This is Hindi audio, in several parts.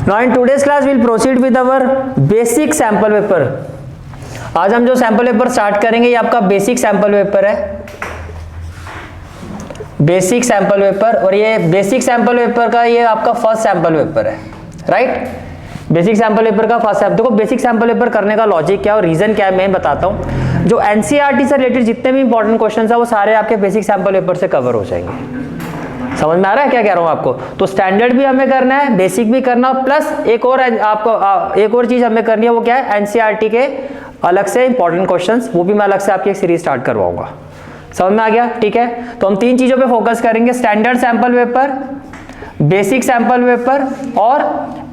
Now in today's class will proceed with our basic sample paper. आज हम जो सैंपल पेपर स्टार्ट करेंगे ये आपका बेसिक सैंपल पेपर है, बेसिक सैंपल पेपर। और ये बेसिक सैंपल पेपर का ये आपका फर्स्ट सैंपल पेपर है, राइट। बेसिक सैंपल पेपर का फर्स्ट सैंपल। देखो बेसिक सैंपल पेपर करने का लॉजिक क्या है और रीजन क्या है मैं बताता हूँ। जो एनसीईआरटी से रिलेटेड जितने भी इंपॉर्टेंट क्वेश्चंस है वो सारे आपके बेसिक सैंपल पेपर से कवर हो जाएंगे। समझ में आ रहा है क्या कह रहा हूँ आपको? तो स्टैंडर्ड भी हमें करना है, बेसिक भी करना, प्लस एक और आपको एक और चीज हमें करनी है, वो क्या है, एनसीईआरटी के अलग से इंपॉर्टेंट क्वेश्चंस, वो भी मैं अलग से आपकी एक सीरीज स्टार्ट करवाऊंगा। समझ में आ गया? ठीक है, तो हम तीन चीजों पे फोकस करेंगे, standard sample paper, basic sample paper और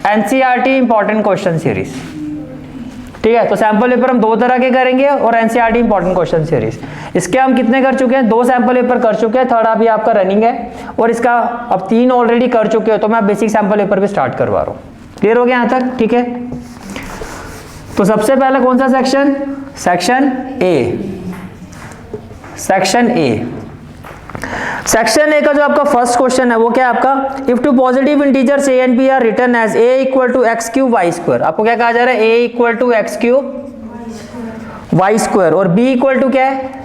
एनसीईआरटी इंपॉर्टेंट क्वेश्चन सीरीज। ठीक है, तो सैंपल पेपर हम दो तरह के करेंगे और एनसीईआरटी इंपॉर्टेंट क्वेश्चन सीरीज। इसके हम कितने कर चुके हैं? दो सैंपल पेपर कर चुके हैं, थर्ड अभी आपका रनिंग है, और इसका अब तीन ऑलरेडी कर चुके हो, तो मैं बेसिक सैंपल पेपर भी स्टार्ट करवा रहा हूँ। क्लियर हो गया यहाँ तक? ठीक है, तो सबसे पहले कौन सा section? Section A. Section A, section A का जो आपका फर्स्ट क्वेश्चन है वो क्या है आपका? If two positive integers a and b are written as a equal to x cube y square. आपको क्या कहा जा रहा है? A equal to x cube y square और बी इक्वल टू क्या है?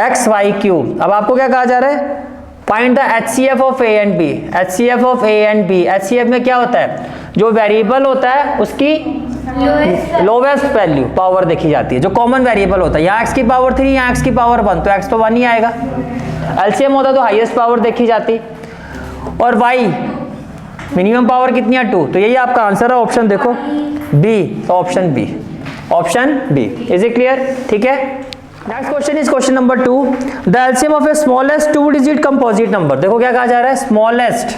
X y cube. अब आपको क्या कहा जा रहा है? Find the HCF of a and b. HCF of a and b, HCF में क्या होता है? जो वेरिएबल होता है उसकी लोवेस्ट वैल्यू पावर देखी जाती है, जो कॉमन वेरिएबल होता है। यहाँ x की पावर 3, यहाँ x की पावर 1, तो x तो 1 ही आएगा। एलसीएम होता तो हाईएस्ट पावर देखी जाती, और y मिनिमम पावर कितनी है? 2, तो यही आपका आंसर है। ऑप्शन देखो बी, तो option B, option B. Is it clear? ठीक है, next question is question number 2, the LCM of a smallest 2 digit composite number. देखो क्या कहा जा रहा है? Smallest,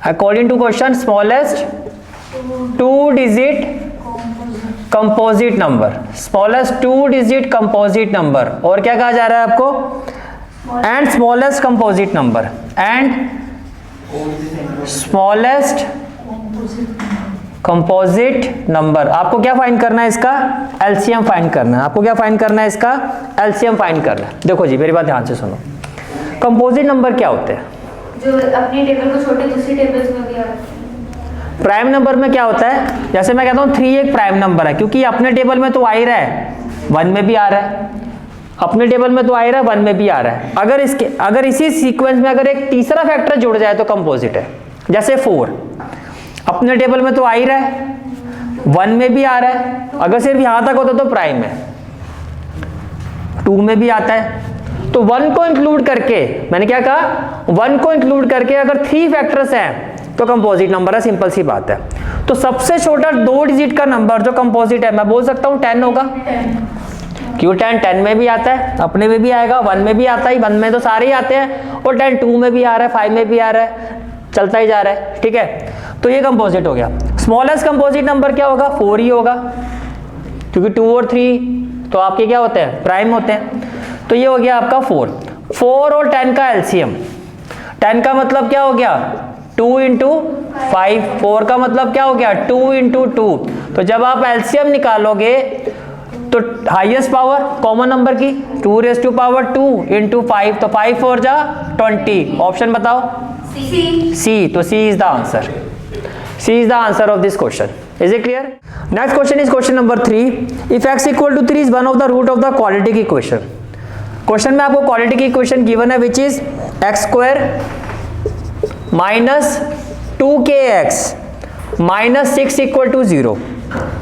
according to question, smallest 2 digit composite number, smallest 2 digit composite number. और क्या कहा जा रहा है आपको? And smallest composite number, and smallest composite number. आपको क्या फाइंड करना है? इसका एलसीएम फाइंड करना है। आपको क्या फाइंड करना है? इसका एलसीएम फाइंड करना है। देखो जी, मेरी बात ध्यान से सुनो। कंपोजिट नंबर क्या होते हैं? जो अपनी टेबल को छोटे दूसरी टेबल्स में भी आते हैं। प्राइम नंबर में क्या होता है? जैसे मैं कहता हूँ 3 एक प्राइम नंबर है, क्योंकि अपने टेबल में तो आ ही रहा है, 1 में भी आ रहा है, अपने टेबल में तो आ ही रहा है, 1 में भी आ रहा है। अगर इसी सीक्वेंस में अगर एक तीसरा फैक्टर जुड़ जाए तो कंपोजिट है। जैसे 4 अपने टेबल में तो आ ही रहा है, 1 में भी आ रहा है, अगर सिर्फ यहां तक होता तो प्राइम है, 2 में भी आता है। तो 1 को इंक्लूड करके, मैंने क्या कहा? 1 को इंक्लूड करके अगर 3 फैक्टर्स हैं तो कंपोजिट नंबर है, सिंपल सी बात है। तो सबसे छोटा 2 डिजिट का नंबर जो कंपोजिट है, मैं बोल सकता हूं 10 होगा। क्यों? 10 में भी आता है, अपने में भी आएगा, 1 में भी आता है, 1 में तो सारे ही आते हैं, और 10 2 में भी आ रहा है, 5 में भी आ रहा है, चलता ही जा रहा है। ठीक है, तो ये कंपोजिट हो गया। स्मॉलेस्ट कंपोजिट नंबर क्या होगा? 4 ही होगा, क्योंकि 2 और 3 तो आपके क्या होते हैं? प्राइम होते हैं। तो ये हो गया आपका 4 और 10 का एलसीएम। 10 का मतलब क्या हो गया? 2 इंटू 5, 4 का मतलब क्या हो गया? 2 इंटू 2। तो जब आप एलसीएम निकालोगे तो हाईएस्ट पावर कॉमन नंबर की 2 रेज़ टू पावर 2 इंटू 5, तो 5 4 जा 20। ऑप्शन बताओ? सी। तो C is the answer, C is the answer of this question. Is it clear? Next question is question number 3, if x equal to 3 is one of the root of the quadratic equation. Question में आपको क्वाड्रेटिक इक्वेशन गिवन है which is x square minus 2kx minus 6 equal to 0।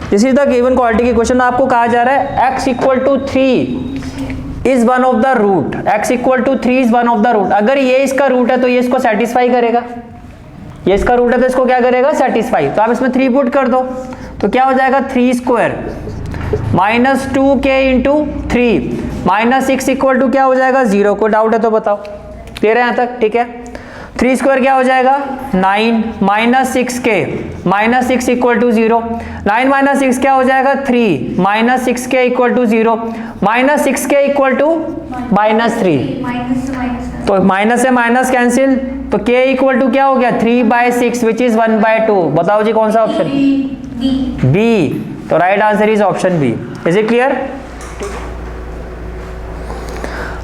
This is the given quadratic equation. आपको कहा जा रहा है x equal to 3 is one of the root, x equal to 3 is one of the root. अगर ये इसका रूट है तो ये इसको सेटिस्फाई करेगा, ये इसका रूट है तो इसको क्या करेगा? सेटिस्फाई। तो आप इसमें 3 पुट कर दो, तो क्या हो जाएगा? 3 square minus 2k into 3 minus 6 equal to क्या हो जाएगा? 0। को डाउट है तो बताओ। क्लियर है यहाँ तक? ठीक है, 3 स्क्वायर क्या हो जाएगा? 9 minus 6k minus 6 equal to 0। 9 minus 6 क्या हो जाएगा? 3 minus 6k equal to 0, minus 6k equal to minus 3। तो माइनस से माइनस कैंसिल, तो k इक्वल टू क्या हो गया? 3/6 विच इज 1/2। बताओ जी कौन सा ऑप्शन? बी। तो right answer is option B. Is it clear?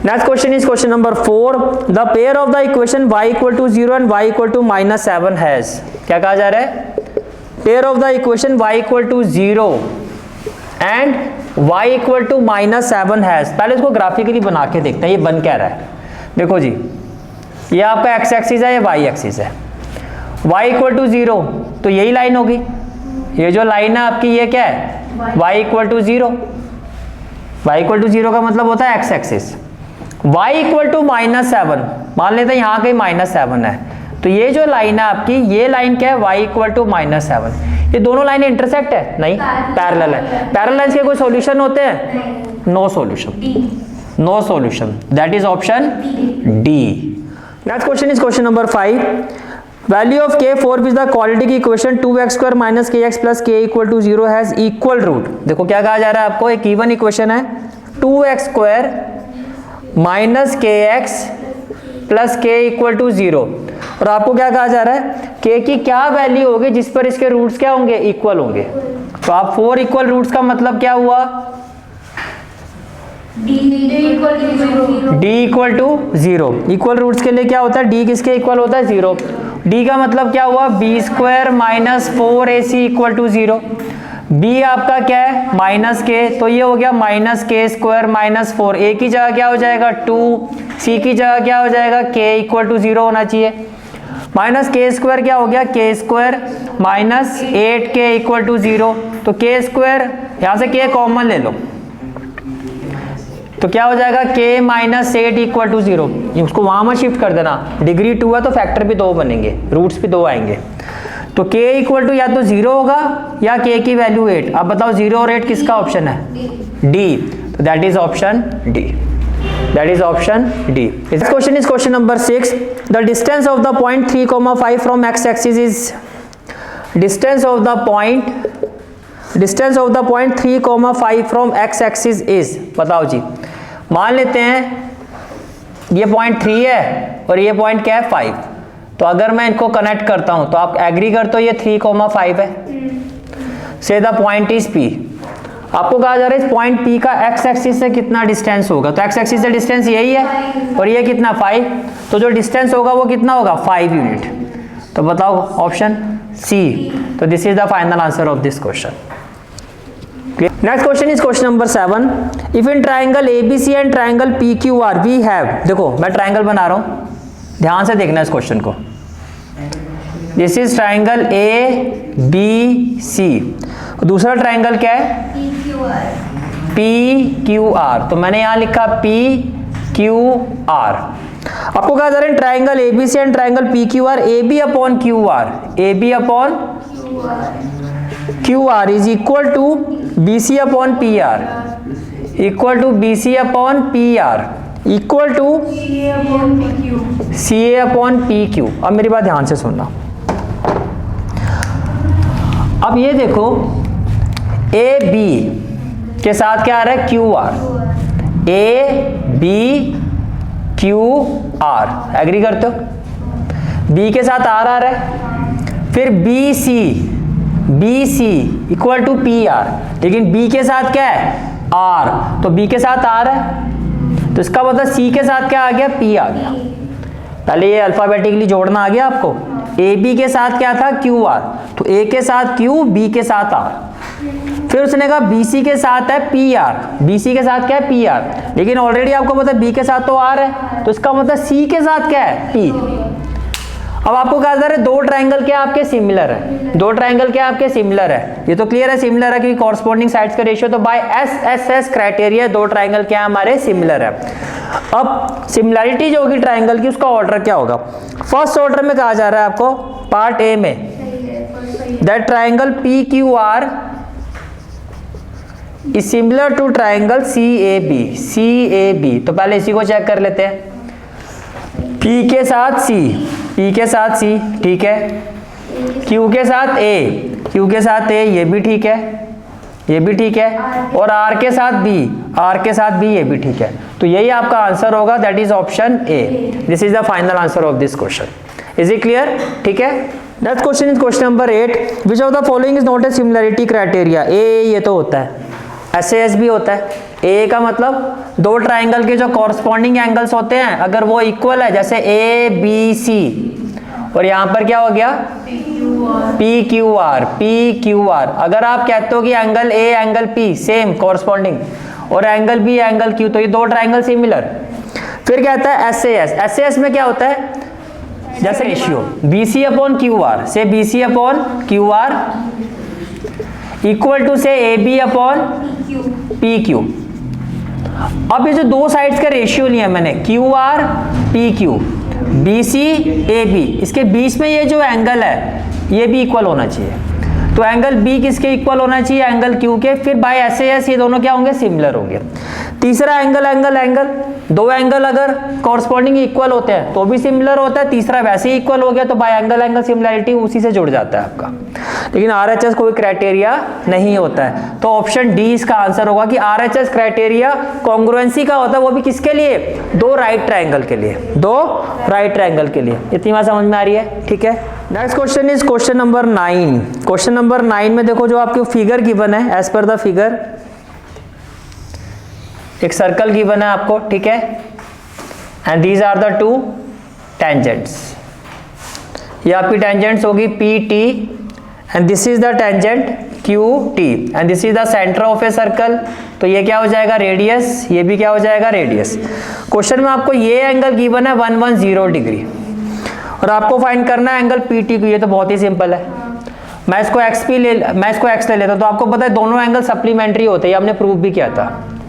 Next question is question number 4, the pair of the equation y equal to 0 and y equal to -7 has, क्या कहा जा रहा है, pair of the equation y equal to 0 and y equal to -7 has. पहले इसको ग्राफिकली बना के देखते हैं ये बन क्या रहा है। देखो जी, ये आपका x एक्सिस है, ये y एक्सिस है, y इक्वल टू 0 तो यही लाइन होगी, ये जो लाइन है आपकी ये क्या है, y equal to 0, y equal to 0 का मतलब होता है x axis, y equal to -7, मान लेते हैं यहाँ कहीं -7 है, तो ये जो लाइन है आपकी, ये लाइन क्या है, y इक्वल टू -7, ये दोनों लाइनें इंटरसेक्ट है, नहीं, पैरेलल है। पैरेलल लाइंस के कोई सॉल्यूशन होते हैं, no solution, no solution, that is option D. Next question is question number 5, value of k for which the quadratic equation 2x² - kx + k equal to 0 has equal root. देखो क्या कहा जा रहा है आपको, एक गिवन इक्वेशन है 2x² - kx + k equal to 0, और आपको क्या कहा जा रहा है, k की क्या वैल्यू होगी जिस पर इसके रूट्स क्या होंगे, इक्वल होंगे। तो आप 4 इक्वल रूट्स का मतलब क्या हुआ, d equal to 0, equal roots के लिए क्या होता है, d किसके इक्वल होता है, 0, d का मतलब क्या हुआ, b² - 4ac equal to 0, b आपका क्या है, -k, तो ये हो गया -k² - 4, a की जगह क्या हो जाएगा 2, c की जगह क्या हो जाएगा, k इक्वल टू 0 होना चाहिए, -k² क्या हो गया, k² - 8k इक्वल टू 0, तो k², यहाँ से k कॉमन ले लो, तो क्या हो जाएगा, k - 8 इक्वल टू 0, उसको वहां में शिफ्ट कर देना, डिग्री 2 है तो फैक्टर भी 2 बनेंगे, रूट्स भी 2 आएंगे, तो k इक्वल टू या तो 0 होगा या k की वैल्यू 8, अब बताओ 0 और 8 किसका ऑप्शन है, D, तो that is option D, that is option D। This question is question number 6, the distance of the point 3,5 from x axis is, distance of the point 3,5 from x axis is, बताओ जी, मान लेते हैं ये पॉइंट 3 है और ये पॉइंट क्या है 5, तो अगर मैं इनको कनेक्ट करता हूं तो आप एग्री करते हो ये 3,5 है, से द पॉइंट इज P, आपको कहा जा रहा है इस पॉइंट P का x एक्सिस से कितना डिस्टेंस होगा, तो x एक्सिस से डिस्टेंस यही है और ये कितना 5, तो जो डिस्टेंस होगा वो कितना होगा 5 यूनिट, तो बताओ ऑप्शन C, तो this is the final answer of this question. Next question is question number 7, if in triangle ABC and triangle PQR we have, देखो मैं ट्राइंगल बना रहा हूं, ध्यान से देखना इस क्वेश्चन को, दिस इज ट्राइंगल ABC, दूसरा ट्राइंगल क्या है PQR, तो मैंने यहां लिखा PQR। आपको कहा जा रहा है triangle ABC and triangle PQR AB upon QR is equal to BC upon PR, equal to BC upon PR, equal to CA upon PQ। अब मेरी बात ध्यान से सुनना, अब ये देखो AB के साथ क्या आ रहा है QR, ABQR, एग्री करते हो, B के साथ R आ रहा है, फिर BC इक्वल टू PR, लेकिन B के साथ क्या है R, तो B के साथ R है, तो इसका मतलब C के साथ क्या आ गया, P आ गया। पहले ये अल्फाबेटिकली जोड़ना आ गया आपको, AB के साथ क्या था QR, तो A के साथ Q, B के साथ R, फिर उसने कहा BC के साथ है PR, BC के साथ क्या है PR, लेकिन ऑलरेडी आपको पता है B के साथ तो R है, तो इसका मतलब C के साथ क्या है P। अब आपको कहा जा रहा है दो ट्राइंगल क्या आपके सिमिलर है, दो ट्राइंगल क्या आपके सिमिलर है, ये तो क्लियर है सिमिलर है क्योंकि कॉरस्पॉन्डिंग साइड्स का रेशियो, तो बाय SSS क्राइटेरिया दो ट्राइंगल क्या हमारे सिमिलर है। अब सिमिलरिटी जो होगी ट्राइंगल की उसका ऑर्डर क्या होगा, फर्स्ट ऑर्डर में कहा जा रहा है आपको पार्ट ए में that triangle PQR is similar to triangle CAB, तो पहले इसी को चेक कर लेते हैं, P के साथ C, ठीक है, Q के साथ A, ये भी ठीक है, और R के साथ B, ये भी ठीक है, तो यही आपका आंसर होगा, that is option A। This is the final answer of this question. Is it clear, ठीक है। Next question is question number 8, which of the following is not a similarity criteria. ये तो होता है, SAS भी होता है, ए का मतलब दो ट्राइंगल के जो कॉरस्पॉन्डिंग एंगल्स होते हैं अगर वो इक्वल है, जैसे ए बी सी, और यहाँ पर क्या हो गया P Q R, P Q R. अगर आप कहते हो कि angle A angle P same corresponding और एंगल बी एंगल क्यू, तो ये दो ट्राइंगल सिमिलर। फिर कहता है S A S, S A S में क्या होता है, जैसे ratio B C upon Q R, से B C upon Q R equal to से A B upon P Q. अब ये जो दो साइड्स का रेशियो लिया मैंने Q R P Q, B C A B, इसके बीच में ये जो एंगल है ये भी इक्वल होना चाहिए। तो एंगल बी किसके इक्वल होना चाहिए, एंगल क्यू के। फिर बाय एस ए एस ये दोनों क्या होंगे, सिमिलर होंगे। तीसरा एंगल एंगल एंगल, दो एंगल अगर कॉरस्पॉन्डिंग इक्वल होते हैं तो भी सिमिलर होता है, तीसरा वैसे ही इक्वल हो गया तो बाय एंगल एंगल सिमिलरिटी उसी से जुड़ जाता है आपका। लेकिन आरएचएस कोई क्राइटेरिया नहीं होता है, तो ऑप्शन डी इसका आंसर होगा कि आरएचएस क्राइटेरिया कॉन्ग्रुएंसी का होता है, वो भी किसके लिए, दो राइट ट्राइंगल के लिए, दो राइट ट्राइंगल के लिए। इतनी बात समझ में आ रही है, ठीक है। Next question is question number 9। Question number 9 में देखो जो आपको फिगर गिवन है, एज पर द फिगर एक सर्कल गिवन है आपको, ठीक है, and these are the two tangents. ये आपकी टेंजेंट्स होगी P T and this is the tangent Q T and this is the centre of a circle. तो ये क्या हो जाएगा, रेडियस, ये भी क्या हो जाएगा, रेडियस। क्वेश्चन में आपको ये एंगल गिवन है 110 डिग्री और आपको फाइंड करना है एंगल पी टी को। ये तो बहुत ही सिंपल है, मैं इसको एक्स ले लेता हूं। तो आपको पता है दोनों एंगल सप्लीमेंट्री होते हैं, हमने प्रूव भी किया था,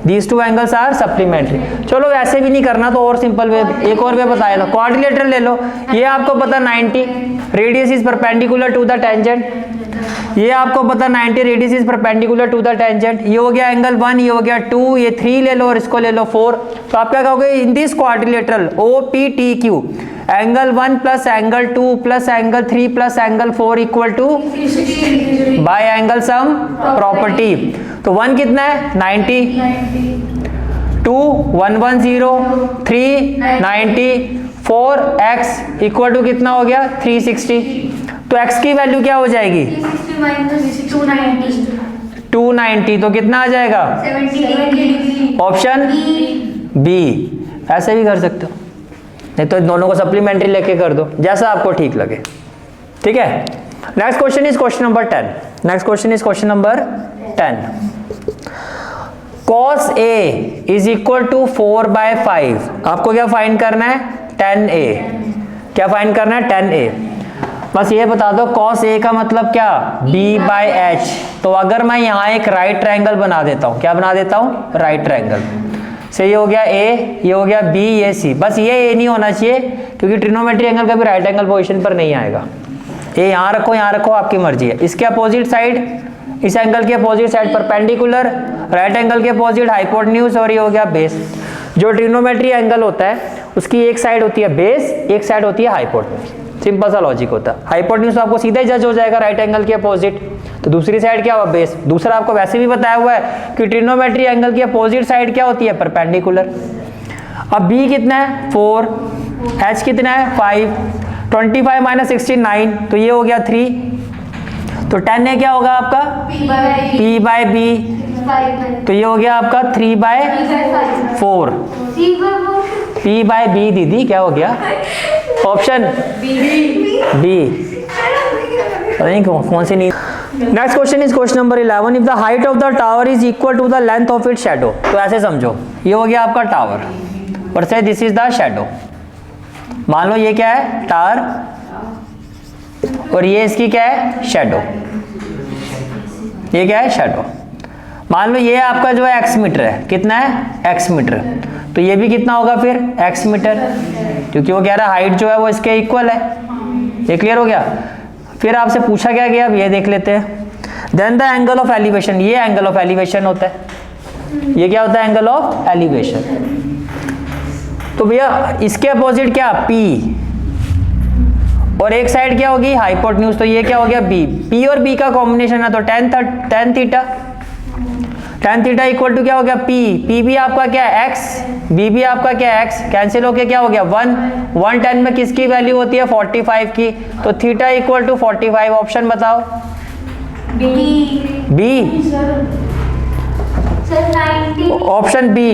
these two angles are supplementary. चलो वैसे भी नहीं करना तो और सिंपल वे, एक और वे बताया था, क्वाड्रिलेटरल ले लो। ये आपको पता 90, radius is perpendicular to the tangent. ये आपको पता 90, radius is perpendicular to the tangent. ये हो गया एंगल 1, ये हो गया 2, ये 3 ले लो और इसको ले लो 4। तो आप क्या कहोगे, in this quadrilateral O P T Q angle 1 plus angle 2 plus angle 3 plus angle 4 equal to by angle sum property. तो 1 कितना है, 90, 2 110, 3 90, 4 x इक्वल टू कितना हो गया 360। तो x की वैल्यू क्या हो जाएगी 290, तो कितना आ जाएगा ऑप्शन बी। ऐसे भी कर सकते हो, नहीं तो दोनों को सप्लीमेंट्री लेके कर दो, जैसा आपको ठीक लगे, ठीक है। Next question is question number 10। Next question is question number 10। cos A is equal to 4/5। आपको क्या फाइंड करना है, 10A। क्या फाइंड करना है, 10A। बस ये बता दो cos A का मतलब क्या, B/H। तो अगर मैं यहाँ एक राइट ट्राइंगल बना देता हूँ, क्या बना देता हूँ, राइट ट्राइंगल से, ये हो गया A, ये हो गया B, ये C। बस ये A नहीं होना चाहिए क्योंकि ट्रिग्नोमेट्री एंगल कभी राइट एंगल पोजीशन पर नहीं आएगा। A यहाँ रखो, आपकी मर्जी है। इसके अपोजिट साइड, इस एंगल के opposite side perpendicular, right angle के अपोजिट हाइपोटेन्यूज, और ये हो गया बेस। जो ट्रिग्नोमेट्री एंगल होता है उसकी एक साइड होती है बेस, एक साइड होती है हाइपोटेन्यूज। सिंपल सा लॉजिक होता है। हाइपोटेन्यूज तो आपको सीधा ही जज हो जाएगा राइट एंगल के अपोजिट, तो दूसरी साइड क्या हुआ, बेस। दूसरा आपको वैसे भी बताया हुआ है कि ट्रिग्नोमेट्री एंगल की अपोजिट साइड क्या होती है, परपेंडिकुलर। अब B कितना है 4, H कितना है 5, 25 माइनस 69, तो ये हो गया 3। तो 10A क्या होगा आपका P/B, तो ये हो गया आपका 3/4। P/B दीदी क्या हो गया, ऑप्शन B। नहीं कौन सी नहीं। Next question is question number 11। If the height of the tower is equal to the length of it shadow. तो ऐसे समझो, ये हो गया आपका टावर और से दिस इज द शैडो। मान लो ये क्या है, टावर, और ये इसकी क्या है, शैडो। ये क्या है, शैडो। मान लो ये आपका जो है x मीटर है, कितना है x मीटर, तो ये भी कितना होगा फिर x मीटर, क्योंकि वो कह रहा है हाइट जो है वो इसके इक्वल है। ये क्लियर हो गया। फिर आपसे पूछा क्या गया, अब ये देख लेते हैं। Then the angle of elevation, ये एंगल ऑफ एलिवेशन होता है। ये क्या होता है, एंगल ऑफ एलिवेशन। तो भैया इसके अपोजिट क्या P, और एक साइड क्या होगी हाइपोटेन्यूज, तो ये क्या हो गया B। P और B का कॉम्बिनेशन है तो tan theta. tan theta equal to क्या हो गया P। P भी आपका क्या है x, B भी आपका क्या है x, कैंसिल होके क्या हो गया 1। 110 में किसकी वैल्यू होती है 45 की, तो थीटा इक्वल टू 45। ऑप्शन बताओ B। Sir 90 option B.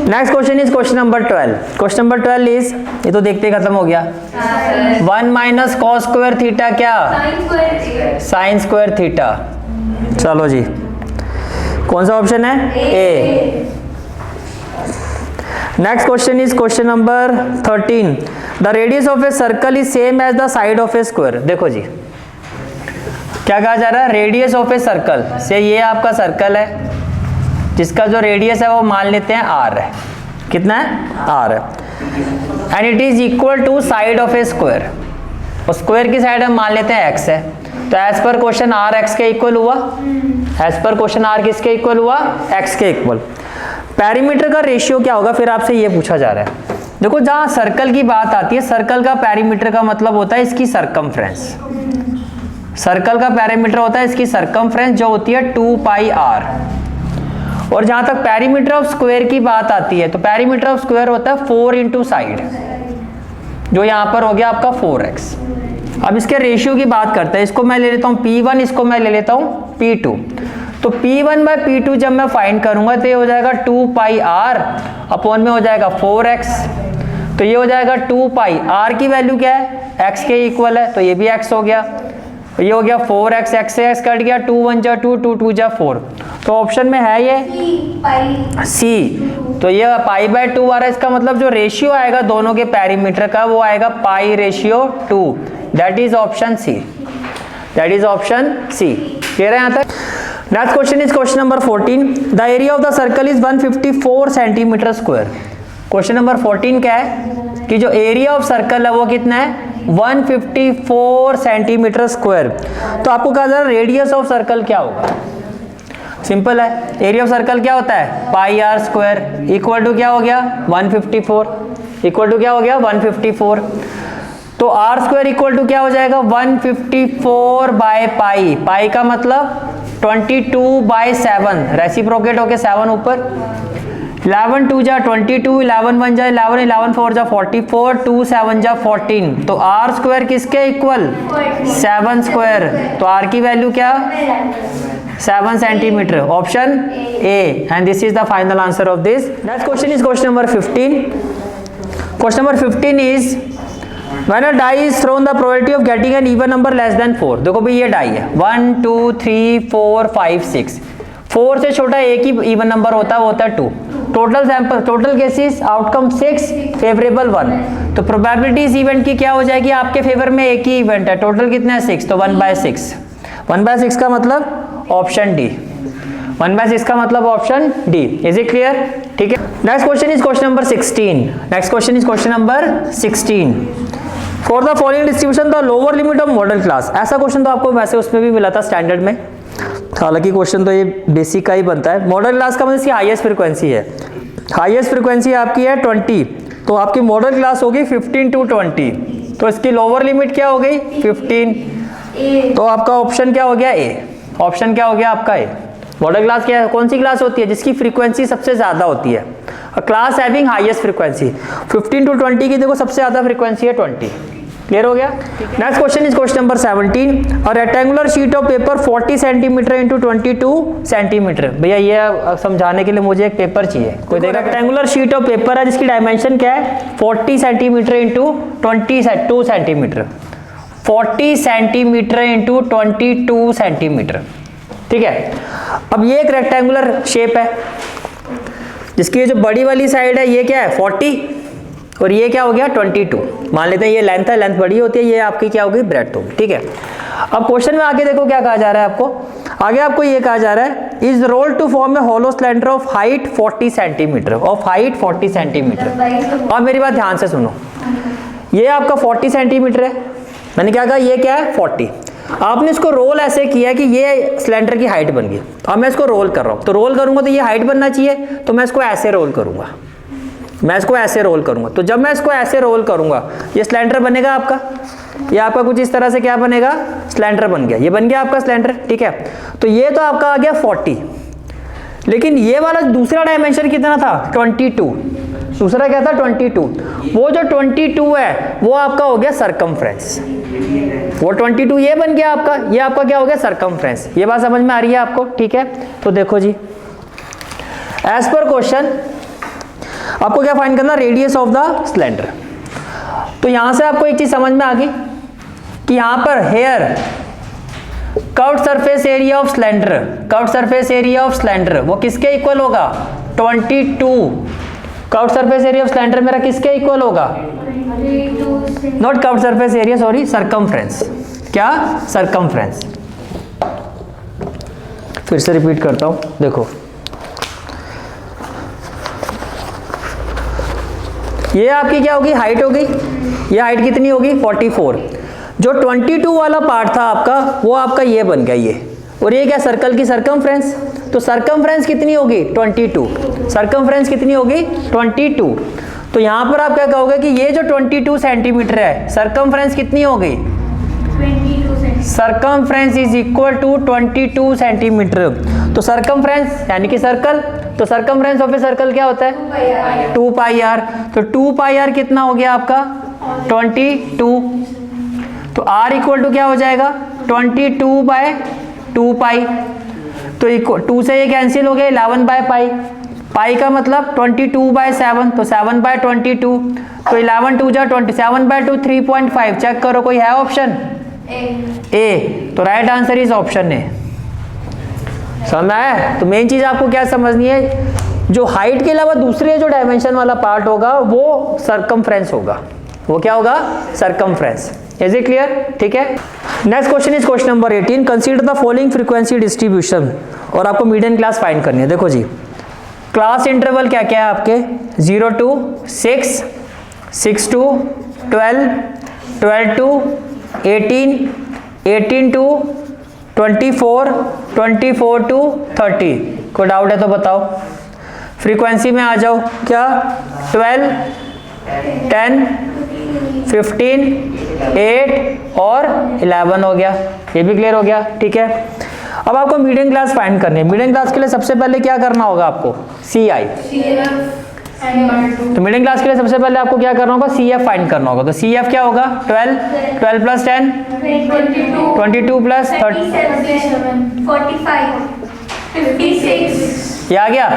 Next question is question number 12। Question number 12 is, ये तो देखते ही खत्म हो गया। 1 माइनस कॉस स्क्वायर थीटा क्या? Sine square sine square theta. चलो जी, कौन सा ऑप्शन है? A. Next question is question number 13। The radius of a circle is same as the side of a square. देखो जी, क्या कहा जा रहा है? रेडियस ऑफ ए सर्कल से, ये आपका सर्कल है जिसका जो रेडियस है वो मान लेते हैं आर है। कितना है? आर है। And it is equal to side of a square, और स्क्वायर की साइड हम मान लेते हैं एक्स है। तो as per question R x के इक्वल हुआ। एज पर क्वेश्चन आर किसके इक्वल हुआ? एक्स के इक्वल। पेरीमीटर का रेशियो क्या होगा, फिर आपसे ये पूछा जा रहा है। देखो, जहां सर्कल की बात आती है, सर्कल का पेरीमीटर का मतलब होता है इसकी सरकमफ्रेंस। सर्कल का पेरीमीटर होता है इसकी सरकमफ्रेंस, जो होती है 2 पाई आर। और जहां तक पेरीमीटर ऑफ स्क्वायर की बात आती है, तो पेरीमीटर ऑफ स्क्वायर होता है 4 इंटू साइड, जो यहां पर हो गया आपका 4x। अब इसके रेशियो की बात करते हैं। इसको मैं ले लेता हूं P1, इसको मैं ले लेता हूं P2। तो P1 बाय P2 जब मैं फाइंड करूंगा तो ये हो जाएगा 2 पाई आर अपॉन में हो जाएगा 4x। तो ये हो जाएगा 2 पाई, आर की वैल्यू क्या है? x के इक्वल है, तो ये भी x हो गया। तो ये हो गया 4x, x से x कट गया, 2 1 जा 2, 2 2 जा 4। तो ऑप्शन में है ये सी। तो ये पाई बाय 2 आ रहा है, इसका मतलब जो रेशियो आएगा दोनों के पेरीमीटर का वो आएगा pi ratio 2। That is option C. That is option C. Clear है यहाँ तक? Next question is question number 14। The area of the circle is 154 centimetre square. Question number 14 क्या है कि जो एरिया ऑफ सर्कल है वो कितना है? 154 सेंटीमीटर स्क्वायर। तो आपको कहा जा रहा है रेडियस ऑफ सर्कल क्या होगा? सिंपल है, एरिया ऑफ सर्कल क्या होता है? पाई आर स्क्वायर इक्वल टू क्या हो गया? 154। इक्वल टू क्या हो गया? 154। तो आर स्क्वायर इक्वल टू क्या हो जाएगा? 154 बाय पाई। पाई का मतलब 22 बाय 7, रेसिप्रोकेट होके 7 ऊपर। 11 2 जा 22, 11 1 जा 11, 11 4 जा 44, 2 7 जा 14। तो आर स्क्वायर किसके इक्वल? 7 स्क्वायर। तो आर की वैल्यू क्या? 7 centimetre. Option A. And this is the final answer of this. Next question is question number 15। Question number 15 is When a die is thrown, the probability of getting an even number less than 4। देखो भाई, ये डाई है 1 2 3 4 5 6। 4 से छोटा एक ही इवन नंबर होता है, वो होता है 2। Total sample, total cases, outcome 6, favourable 1। तो प्रोबेबिलिटी इस इवेंट की क्या हो जाएगी? आपके फेवर में एक ही इवेंट है, टोटल कितना है? 6। तो 1/6। 1/6 का मतलब ऑप्शन डी। 1/6 का मतलब option D. Is it clear? ठीक है। Next question is question number 16। Next question is question number 16। For the following distribution the lower limit of model class. ऐसा क्वेश्चन तो आपको वैसे उसमें भी मिला था स्टैंडर्ड में, हालांकि क्वेश्चन तो ये बेसिक का ही बनता है। मॉडल क्लास का मतलब इसकी हाईएस्ट फ्रीक्वेंसी है। हाईएस्ट फ्रीक्वेंसी आपकी है 20, तो आपकी मॉडल क्लास होगी 15 to 20। तो इसकी लोअर लिमिट क्या हो गई? 15। तो आपका ऑप्शन क्या हो गया? ए। ऑप्शन क्या हो गया आपका? ए। मॉडल क्लास क्या है? कौन सी क्लास होती है जिसकी फ्रीक्वेंसी सबसे ज्यादा होती है? Class having highest frequency. 15 to 20 की देखो सबसे ज्यादा फ्रीक्वेंसी है 20। क्लियर हो गया? Next question is question number 17। और rectangular sheet of paper 40 centimetre into 22 centimetre. भैया ये समझाने के लिए मुझे एक पेपर चाहिए। कोई देखा? रेक्टेंगुलर शीट ऑफ पेपर है जिसकी डायमेंशन क्या है? 40 centimetre into 22 centimetre. 40 centimetre into 22 centimetre. ठीक है। अब ये एक रेक्टेंगुलर शेप है जिसकी जो बड़ी वाली साइड है ये क्या है? 40, और ये क्या हो गया? 22। मान लेते हैं ये लेंथ है, लेंथ बड़ी होती है, ये आपकी क्या होगी? ब्रेड्थ होगी। ठीक है। अब क्वेश्चन में आगे देखो क्या कहा जा रहा है आपको। आगे आपको ये कहा जा रहा है is roll to form a hollow cylinder of height 40 centimetre. Of height 40 centimetre. अब मेरी बात ध्यान से सुनो, ये आपका 40 सेंटीमीटर है, मैंने क्या कहा? ये क्या है? 40। आपने इसको रोल ऐसे किया कि ये सिलेंडर की हाइट बन गई। अब मैं इसको रोल कर रहा हूं, तो रोल करूंगा तो ये हाइट बनना चाहिए, तो मैं इसको ऐसे रोल करूंगा। मैं इसको ऐसे रोल करूंगा, तो जब मैं इसको ऐसे रोल करूंगा ये सिलेंडर बनेगा आपका। ये आपका कुछ इस तरह से क्या बनेगा? सिलेंडर बन गया। ये बन गया आपका सिलेंडर। ठीक है। तो ये तो आपका आ गया 40, लेकिन ये वाला दूसरा डायमेंशन कितना था? 22। दूसरा क्या था? 22। वो जो 22 है वो आपका हो गया सरकमफ्रेंस। वो 22 ये बन गया आपका, ये आपका क्या हो गया? सरकमफ्रेंस। ये बात समझ में आ रही है आपको? ठीक है। तो देखो जी, एज पर क्वेश्चन आपको क्या फाइंड करना, रेडियस ऑफ द सिलेंडर। तो यहां से आपको एक चीज समझ में आ गई कि यहां पर here curved surface area of cylinder, curved surface area of cylinder वो किसके इक्वल होगा, 22। Curved surface area of cylinder मेरा किसके इक्वल होगा, not curved surface area, sorry, circumference. क्या, सरकमफ्रेंस। फिर से रिपीट करता हूं, देखो ये आपकी क्या होगी, हाइट होगी। ये हाइट कितनी होगी, 44। जो 22 वाला पार्ट था आपका वो आपका ये बन गया ये, और ये क्या, सर्कल की सरकमफ्रेंस। तो सरकमफ्रेंस कितनी होगी, 22। सरकमफ्रेंस कितनी होगी, 22। तो यहां पर आप क्या कहोगे कि ये जो 22 सेंटीमीटर है, सरकमफ्रेंस कितनी हो गई, 22 circumference is equal to 22 centimetre. तो सरकमफ्रेंस यानी कि सर्कल, तो सरकमफ्रेंस ऑफ ए सर्कल क्या होता है, 2 पाई आर। तो 2 पाई आर कितना हो गया आपका, 22। तो आर इक्वल टू क्या हो जाएगा, 22/2 पाई। तो 2 से ये कैंसिल हो गया, 11/पाई। पाई का मतलब 22/7, तो 7/22। तो 11 2 जा 27/2, 3.5। चेक करो कोई है ऑप्शन ए। तो right answer is option A. समझ में आया। तो मेन चीज आपको क्या समझनी है, जो हाइट के अलावा दूसरे जो डायमेंशन वाला पार्ट होगा वो सरकमफ्रेंस होगा। वो क्या होगा, सरकमफ्रेंस। इज इट क्लियर, ठीक है। Next question is question number 18। Consider the following frequency distribution, और आपको मीडियन क्लास फाइंड करनी है। देखो जी, क्लास इंटरवल क्या क्या है आपके, 0 to 6, 6 to 12, 12 to 18, 18 to 24, 24 to 30। कोई डाउट है तो बताओ। फ्रीक्वेंसी में आ जाओ, क्या 12, 10, 15, 8 और 11 हो गया। ये भी क्लियर हो गया, ठीक है। अब आपको मीडियन क्लास फाइंड करनी है। मीडियन क्लास के लिए सबसे पहले क्या करना होगा आपको, CI। तो मीडियन क्लास के लिए सबसे पहले आपको क्या करना होगा, CF फाइंड करना होगा। तो CF क्या होगा, 12, 12 प्लस 10, 22 प्लस 30, 45, 56। ये आ गया।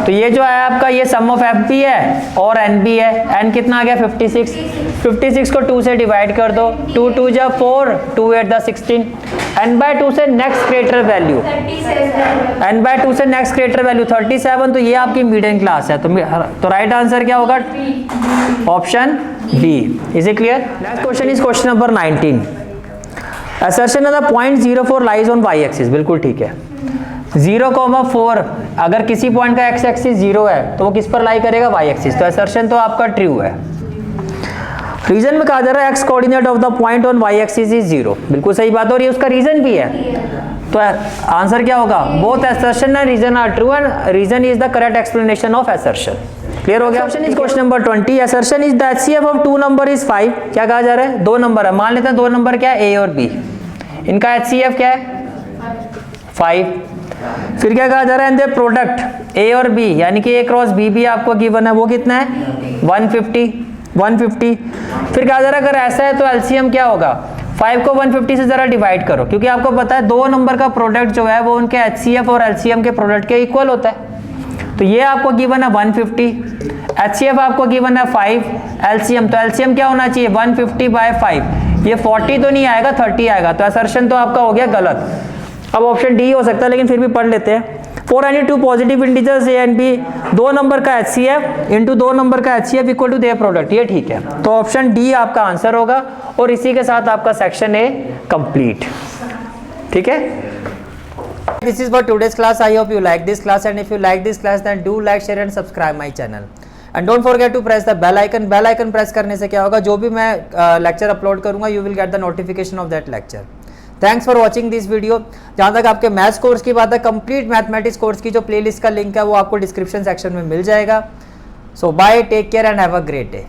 तो ये जो है आपका ये सम ऑफ एफ भी है और एन भी है। एन कितना आ गया, 56। 56 को 2 से डिवाइड कर दो, 2 2 जा 4, 2 8 जा 16। n/2 से नेक्स्ट ग्रेटर वैल्यू, n/2 से नेक्स्ट ग्रेटर वैल्यू 37। तो ये आपकी मीडियन क्लास है। तो राइट आंसर क्या होगा, option B. Is it clear. Next question is question number 19। Assertion of the point 04 lies on y axis. बिल्कुल ठीक है। 0,4 अगर किसी पॉइंट का x एक्सिस 0 है तो वो किस पर लाई करेगा, y एक्सिस। तो असर्शन तो आपका ट्रू है। रीजन में कहा जा रहा है x coordinate of the point on y axis is 0। बिल्कुल सही बात है, और ये उसका रीजन भी है। तो आंसर क्या होगा, both assertion and reason are true and reason is the correct explanation of assertion. Clear हो गया। Question is question number 20। Assertion is the HCF of 2 number is 5। क्या कहा जा रहा है, 2 नंबर है। मान लेते हैं 2 नंबर क्या है, A और B। इनका HCF क्या है, 5। फिर क्या कहा जा रहा है, एंड द प्रोडक्ट A और B यानी कि A क्रॉस B भी आपको गिवन है, वो कितना है, 150। फिर कहा जा रहा है अगर ऐसा है तो एलसीएम क्या होगा, 5 को 150 से जरा डिवाइड करो, क्योंकि आपको पता है 2 नंबर का प्रोडक्ट जो है वो उनके HCF और एलसीएम के प्रोडक्ट के इक्वल होता है। तो ये आपको गिवन है 150, HCF आपको गिवन है 5, एलसीएम तो एलसीएम क्या होना चाहिए 150/5। ये 40 तो नहीं आएगा, 30 आएगा। तो असर्शन तो आपका हो गया गलत। अब ऑप्शन डी हो सकता है, लेकिन फिर भी पढ़ लेते हैं। For any two positive integers a and b, 2 number का HCF इंटू 2 नंबर का HCF equal to their product. ये ठीक है। तो ऑप्शन डी आपका आंसर होगा, और इसी के साथ आपका सेक्शन ए कंप्लीट। ठीक है। This is for today's class. I hope you like this class, and if you like this class then do like, share and subscribe my channel. And don't forget to press the bell icon. Bell icon press करने से क्या होगा, जो भी मैं लेक्चर अपलोड करूंगा you will get the notification of that lecture. Thanks for watching this video. जहाँ तक आपके मैथ्स कोर्स की बात है, कंप्लीट मैथमेटिक्स कोर्स की जो प्लेलिस्ट का लिंक है वो आपको डिस्क्रिप्शन सेक्शन में मिल जाएगा। So bye, take care and have a great day.